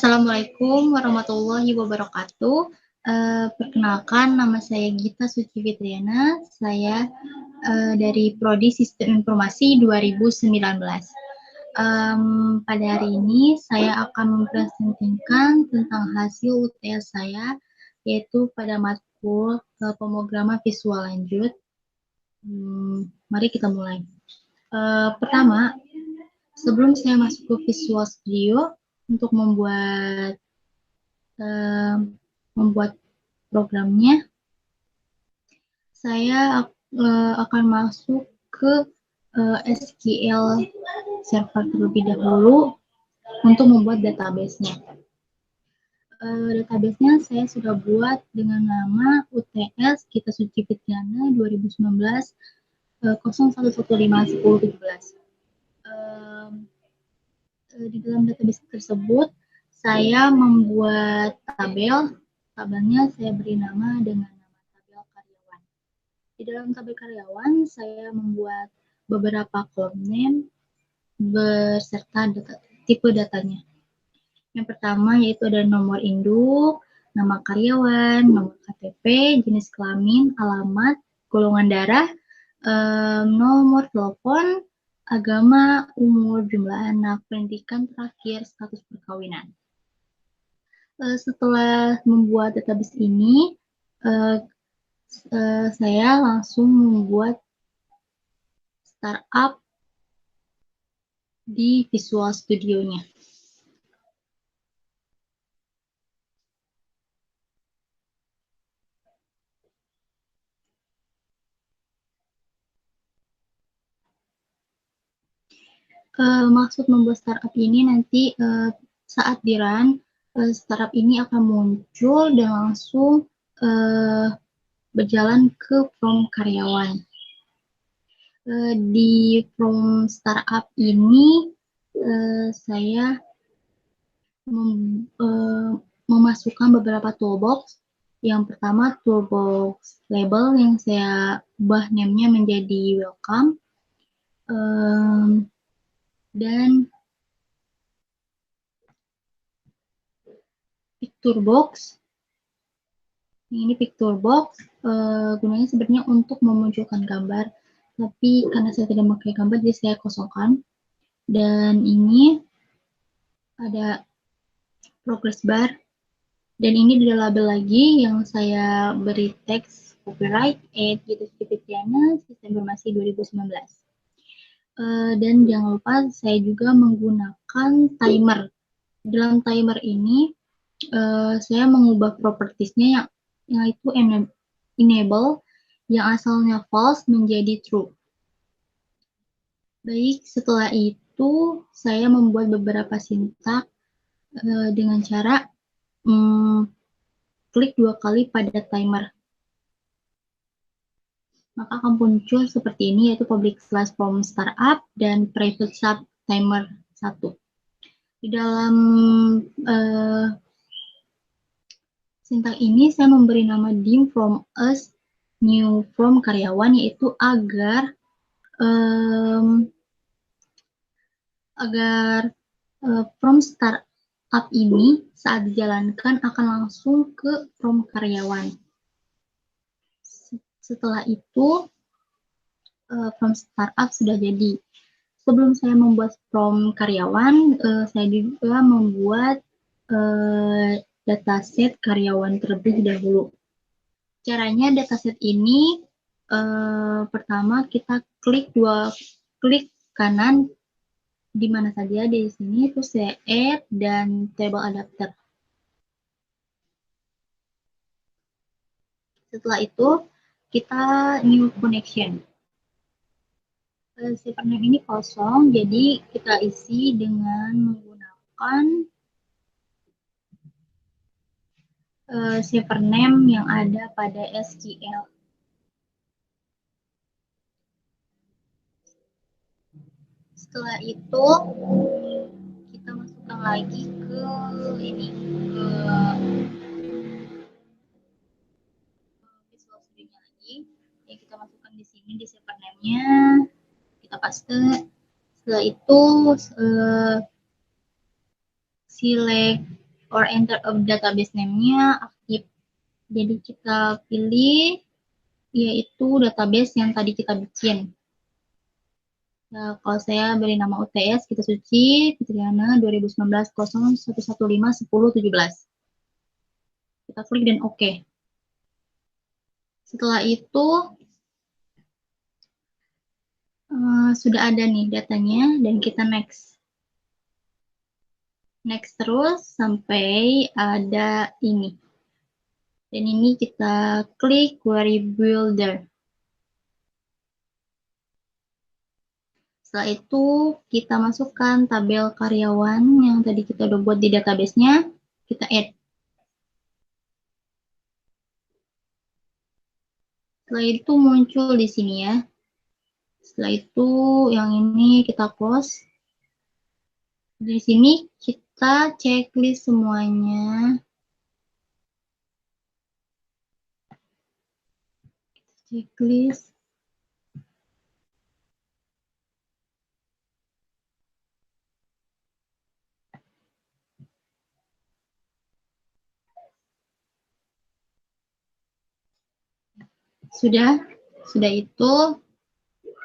Assalamualaikum warahmatullahi wabarakatuh. Perkenalkan, nama saya Gita Suci Fitriana. Saya dari Prodi Sistem Informasi 2019. Pada hari ini saya akan mempresentasikan tentang hasil UTS saya, yaitu pada matkul pemrograman visual lanjut. Mari kita mulai. Pertama, sebelum saya masuk ke Visual Studio untuk membuat programnya, saya akan masuk ke SQL Server terlebih dahulu untuk membuat database-nya. Database-nya saya sudah buat dengan nama UTS Gita Suci Fitriana 2019 01151017. Di dalam database tersebut saya membuat tabelnya saya beri nama dengan nama tabel karyawan. Di dalam tabel karyawan saya membuat beberapa column name beserta tipe datanya. Yang pertama yaitu ada nomor induk, nama karyawan, nomor KTP, jenis kelamin, alamat, golongan darah, nomor telepon, agama, umur, jumlah anak, pendidikan terakhir, status perkawinan. Setelah membuat database ini, saya langsung membuat startup di Visual Studio-nya. Maksud membuat startup ini nanti saat di run, startup ini akan muncul dan langsung berjalan ke form karyawan. Di form startup ini saya memasukkan beberapa toolbox. Yang pertama toolbox label yang saya ubah name-nya menjadi welcome. Dan picture box. Ini picture box gunanya sebenarnya untuk memunculkan gambar, tapi karena saya tidak memakai gambar jadi saya kosongkan. Dan ini ada progress bar, dan ini di label lagi yang saya beri teks copyright Gita Suci Fitriana Sistem Informasi 2019. Dan jangan lupa saya juga menggunakan timer. Dalam timer ini saya mengubah propertiesnya yang itu enable yang asalnya false menjadi true. Baik, setelah itu saya membuat beberapa sintak dengan cara klik 2 kali pada timer. Maka akan muncul seperti ini, yaitu public slash from startup dan private sub timer 1. Di dalam sintak ini saya memberi nama dim from us new from karyawan, yaitu agar from startup ini saat dijalankan akan langsung ke from karyawan. Setelah itu from startup sudah jadi. Sebelum saya membuat from karyawan, saya juga membuat dataset karyawan terlebih dahulu. Caranya dataset ini pertama kita klik kanan di mana saja di sini, terus saya add dan table adapter. Setelah itu kita new connection. Server name ini kosong, jadi kita isi dengan menggunakan server name yang ada pada SQL. Setelah itu kita masukkan lagi ke Visual Studio lagi. Ya, kita masukkan di sini di server name-nya, kita paste. Setelah itu select or enter a database name-nya aktif. Jadi kita pilih yaitu database yang tadi kita bikin. Nah, kalau saya beri nama UTS, kita Suci, Fitriana 2019 0115 10 17. Kita klik dan oke. Setelah itu sudah ada nih datanya dan kita next. Next terus sampai ada ini. Dan ini kita klik Query Builder. Setelah itu kita masukkan tabel karyawan yang tadi kita udah buat di database-nya, kita add. Setelah itu muncul di sini ya. Setelah itu yang ini kita close. Di sini kita checklist semuanya. Checklist. Sudah itu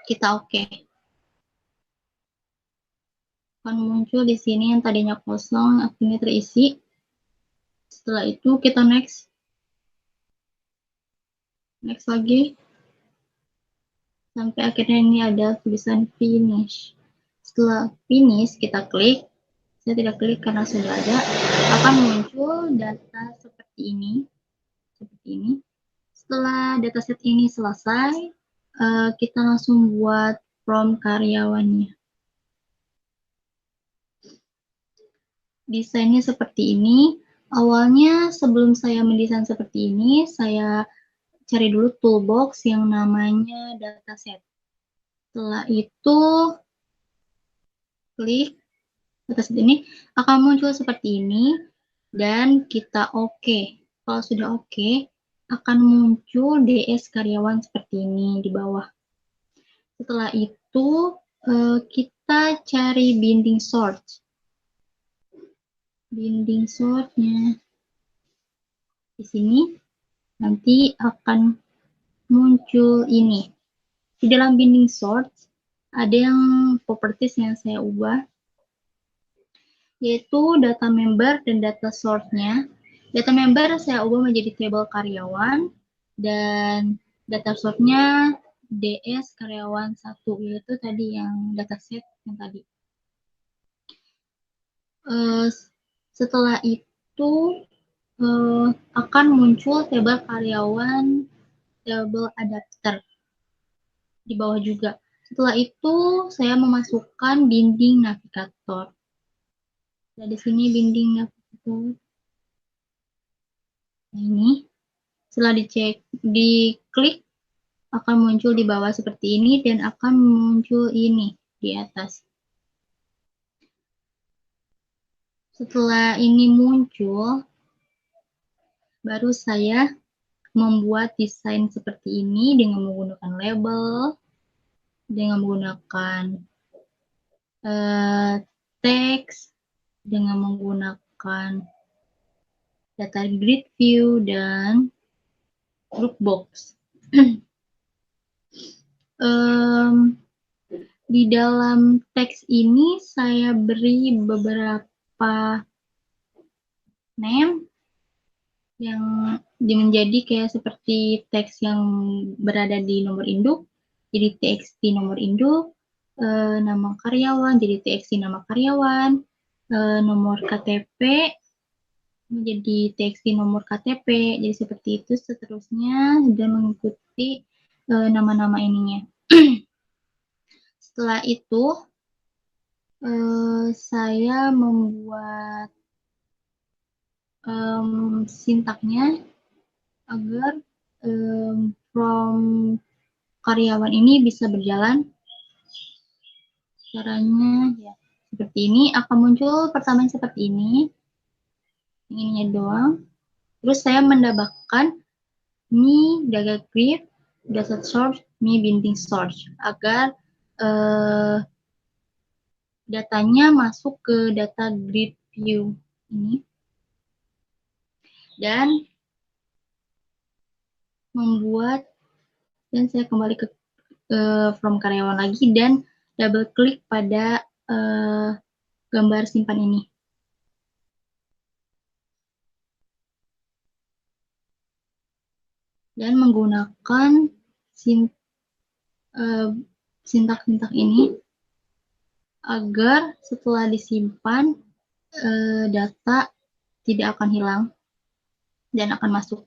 kita oke. Akan muncul di sini yang tadinya kosong akhirnya terisi. Setelah itu kita next lagi sampai akhirnya ini ada tulisan finish. Setelah finish kita klik. Saya tidak klik karena sudah ada. Akan muncul data seperti ini. Setelah dataset ini selesai, kita langsung buat form karyawannya. Desainnya seperti ini. Awalnya sebelum saya mendesain seperti ini, saya cari dulu toolbox yang namanya dataset. Setelah itu, klik dataset ini, akan muncul seperti ini, dan kita oke. Kalau sudah oke, akan muncul DS karyawan seperti ini di bawah. Setelah itu, kita cari binding sort. Binding sortnya di sini nanti akan muncul ini. Di dalam binding sort ada yang properties yang saya ubah, yaitu data member dan data source-nya. Data member saya ubah menjadi tabel karyawan, dan data source-nya DS karyawan 1, yaitu tadi yang dataset yang tadi. Setelah itu akan muncul tabel karyawan, tabel adapter di bawah juga. Setelah itu saya memasukkan binding navigator. Nah, di sini binding navigator. Nah, ini setelah diklik akan muncul di bawah seperti ini dan akan muncul ini di atas. Setelah ini muncul, baru saya membuat desain seperti ini dengan menggunakan label, dengan menggunakan teks, dengan menggunakan data grid view dan group box. Di dalam teks ini saya beri beberapa name yang menjadi kayak seperti teks yang berada di nomor induk, jadi txt nomor induk, nama karyawan jadi txt nama karyawan, nomor KTP menjadi txt nomor KTP, jadi seperti itu seterusnya dan mengikuti nama-nama ininya. Setelah itu saya membuat sintaknya agar from karyawan ini bisa berjalan. Caranya ya seperti ini, akan muncul pertama seperti ini, ininya doang. Terus saya mendapatkan ini data grid, data source, ini binding source agar datanya masuk ke data grid view ini. dan membuat, dan saya kembali ke from karyawan lagi dan double klik pada gambar simpan ini. Dan menggunakan sintak-sintak ini agar setelah disimpan data tidak akan hilang dan akan masuk.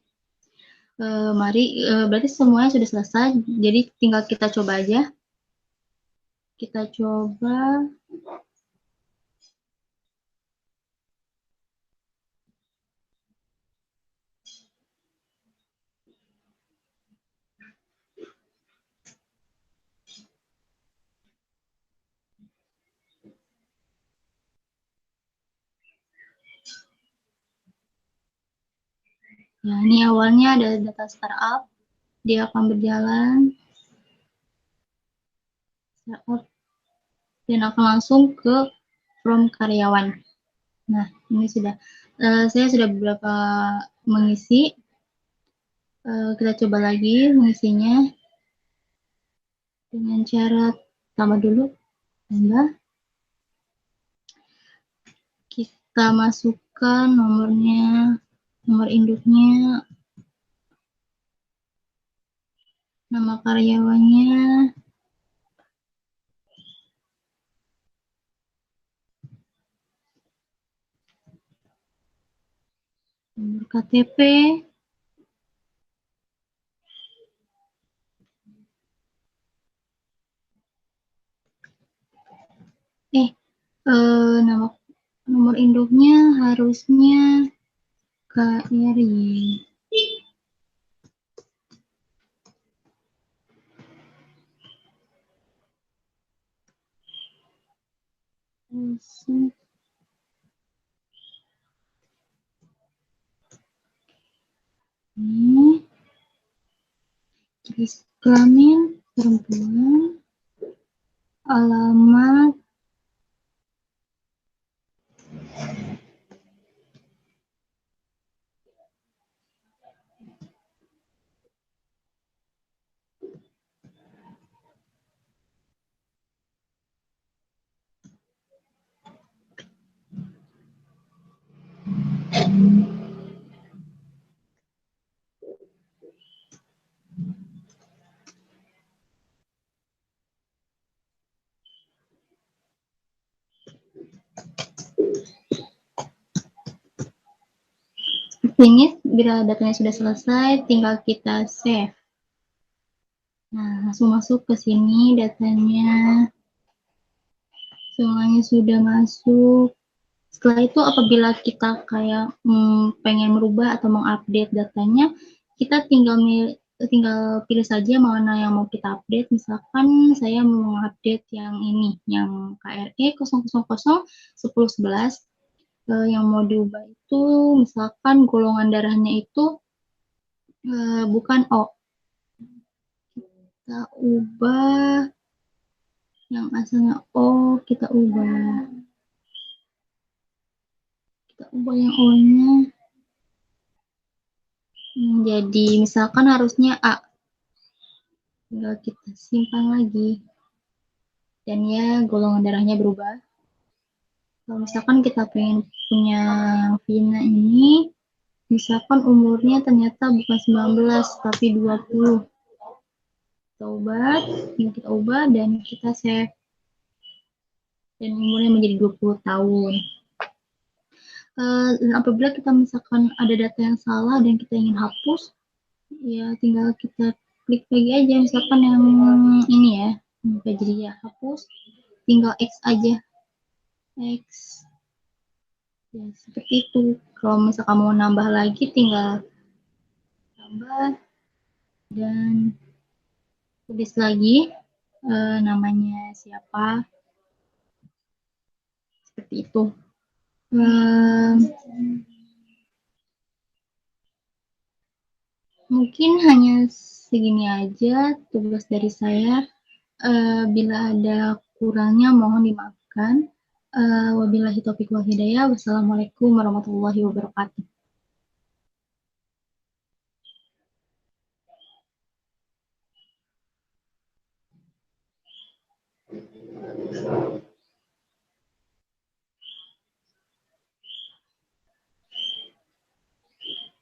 Mari, berarti semuanya sudah selesai, jadi tinggal kita coba aja. Kita coba. Nah, ini awalnya ada data startup, dia akan berjalan startup dan akan langsung ke from karyawan. Nah, ini sudah, saya sudah beberapa mengisi. Kita coba lagi mengisinya dengan cara tambah dulu, tambah. Kita masukkan nomornya, nomor induknya, nama karyawannya, nomor KTP, nama nomor induknya harusnya KRY. Ini jenis kelamin perempuan, alamat ini. Bila datanya sudah selesai, tinggal kita save. Nah, langsung masuk ke sini datanya. Semuanya sudah masuk. Setelah itu apabila kita kayak pengen merubah atau mengupdate datanya, kita tinggal pilih saja mana yang mau kita update. Misalkan saya mau mengupdate yang ini, yang KRE 0001011. Yang mau diubah itu misalkan golongan darahnya itu bukan O. Kita ubah yang asalnya O, kita ubah yang O-nya jadi misalkan harusnya A. Tinggal kita simpan lagi. Dan ya golongan darahnya berubah. Kalau misalkan kita pengen punya yang Vina ini, misalkan umurnya ternyata bukan 19 tapi 20. Kita ubah dan kita save. Dan umurnya menjadi 20 tahun. Dan apabila kita misalkan ada data yang salah dan kita ingin hapus, ya tinggal kita klik lagi aja, misalkan yang ini ya, jadi ya hapus, tinggal X aja, X, ya seperti itu. Kalau misalkan mau nambah lagi, tinggal tambah dan tulis lagi namanya siapa, seperti itu. Mungkin hanya segini aja tugas dari saya. Bila ada kurangnya mohon dimaafkan. Wabillahi taufiq wal hidayah. Wassalamualaikum warahmatullahi wabarakatuh.